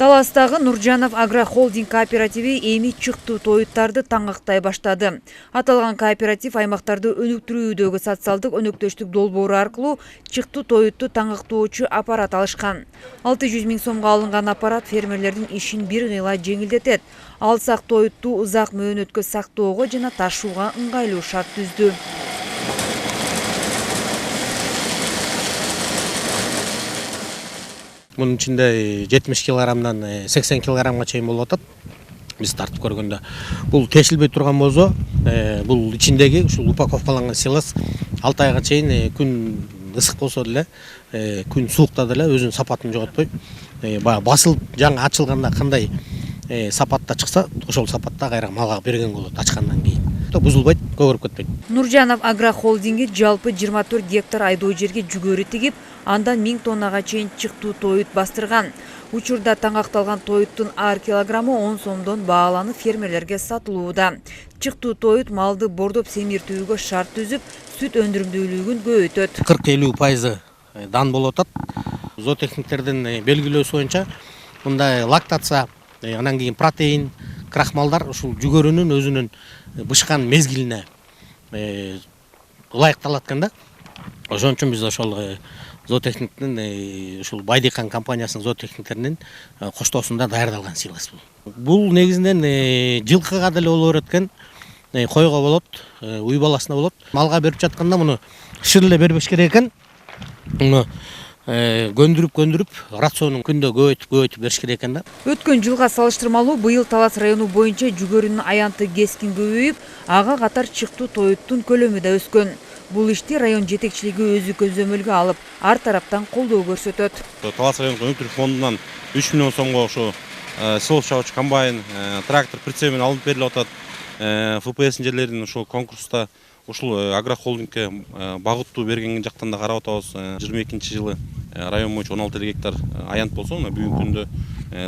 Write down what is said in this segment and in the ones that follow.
Таластагы Нуржанов агрохолдинг кооперативи эми чыктуу тоюттарды таңактай баштады. Аталган кооператив аймактарды өнүктүрүүдөгү социалдык өнөктөштүк долбоору аркылуу чыктуу тоютту таңактоочу аппарат алышкан. 600 000 сомго алынган аппарат фермерлердин ишин бир кыйла жеңилдетет. Алсак тоютту узак мөөнөткө сактоого жана ташууга ыңгайлуу шарт түздү. Bunun içinde 70 kilogramdan 80 kilogramga чейин болуп атат. Биз тартып көргөндө бул тешилбей турган болсо, бул ичиндеги ушул упаковкаланган силос 6 айга чейин күн ысык болсо деле, күн суукта деле өзүнүн сапатын жоготпой, басылып жаңы ачылганда кандай сапатта чыкса, ошол сапатта кайра малга берген болот ачкандан кийин. Бузулбайт, көгөрүп кетпейт. Нуржанов агрохолдинги жалпы 24 гектар айдоо жерге жүгөрү тигип, андан 1000 тоннага чейин чыктуу тоют бастырган. Учурда таңакталган тоюттун ар килограммы 10 сомдон бааланып фермерлерге сатылууда. Чыктуу тоют малды бордоп семиртүүгө шарт түзүп, сүт өндүрүмдүүлүгүн көбөйтөт. 40-50% дан болуп атат. Зоотехниктердин белгилөөсү боюнча мындай лактация, анан кийин протеин, крахмалдар ушул жүгөрүнүн өзүнүн бышкан мезгилине ылайыкталат экен да. Ошон үчүн биз ошол зоотехниктин ушул Байдыкан компаниясынын зоотехниктеринин коштоосунда даярдалган силос бул. Бул негизинен жылкыга деле боло берет экен, койго болот, уй баласына болот. Малга берип жатканда муну шыр эле бербеш керек экен. Муну көндүрүп рационун күндө көбөйтүп бериш керек экен да. Өткөн жылга салыштырмалуу быйыл Талас району боюнча жүгөрүнүн аянты кескин көбөйүп, ага катар чыктуу тоюттун көлөмү да өскөн. Бул ишти район жетекчилиги өзү көзөмөлгө алып, ар тараптан колдоо көрсөтөт. Талас райондук өнүктүрүү фондунан 3 миллион сомго ошо силос чабуучу комбайн, трактор прицеп менен алынып берилип атат. ФПС инженерлердин ушул конкурста ушул агрохолдингке багыттуу берген жактан да карап атабыз. 22-жылы район боюнча 16 гектар аянт болсо, бүгүнкү күндө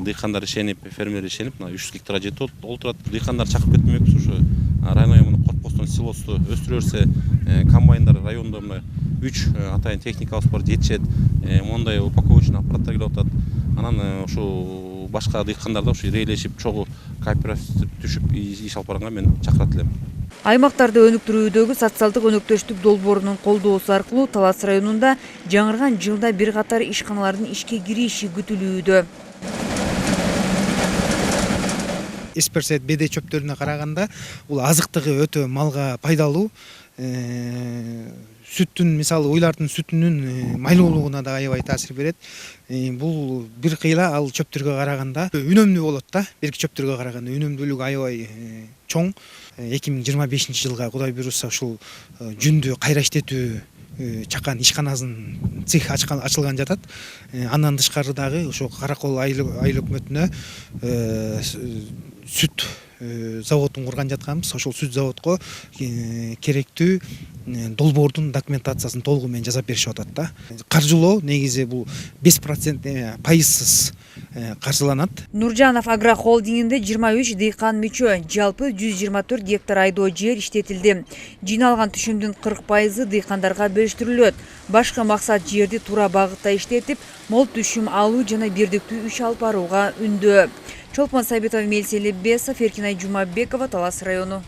дыйкандар ишенип, фермер ишенип, 300 гектарга жетип отурат. Дыйкандар чакырып кетмекпиз ушу район коркпостон силосту өстүрө берсе, комбайндар райондо 3 атайын техникабыз бар жетишет. Мондай упаковочный аппараттар келип атат. Анан ушу башка дыйкандар да ушу ирейлешип, чогуу кооператив түшүп иш алып барганга мен чакырат элем. Аймактарды өнүктүрүүдөгү социалдык өнөктөштүк долбоорунун колдоосу аркылуу Талас районунда жаңырган жылда бир катар ишканалардын ишке кириши күтүлүүдө. Эсперсет беде чөптөрүнө караганда бул азыктыгы өтө малга пайдалуу. Сүттүн, мисалы, уйлардын сүтүнүн майлуулугуна да аябай таасир берет. Бул бир кыйла ал чөптөргө караганда үнөмдүү болот да. Берки чөптөргө караганда үнөмдүүлүгү аябай чоң. 2025-жылга Кудай буйрса ушул жүндү кайра иштетүү чакан ишканасынын цех ачылган жатат. Андан тышкары дагы ошо Каракол айыл өкмөтүнө сүт заводун курган жатканбыз. Ошол сүт заводко керектүү долбоордун документациясын толугу менен жасап беришип атат да. Каржылоо негизи бул 5% пайызсыз каржыланат. Нуржанов агрохолдингинде 23 дыйкан мүчө, жалпы 124 гектар айдоо жер иштетилди. Жиналган түшүмдүн 40% дыйкандарга бөлүштүрүлөт. Башкы максат жерди туура багытта иштетип, мол түшүм алуу жана бирдиктүү иш алып барууга үндөө. Чолпон Сабитов, Мелсели Бесов, Эркинай Жумабекова, Талас району.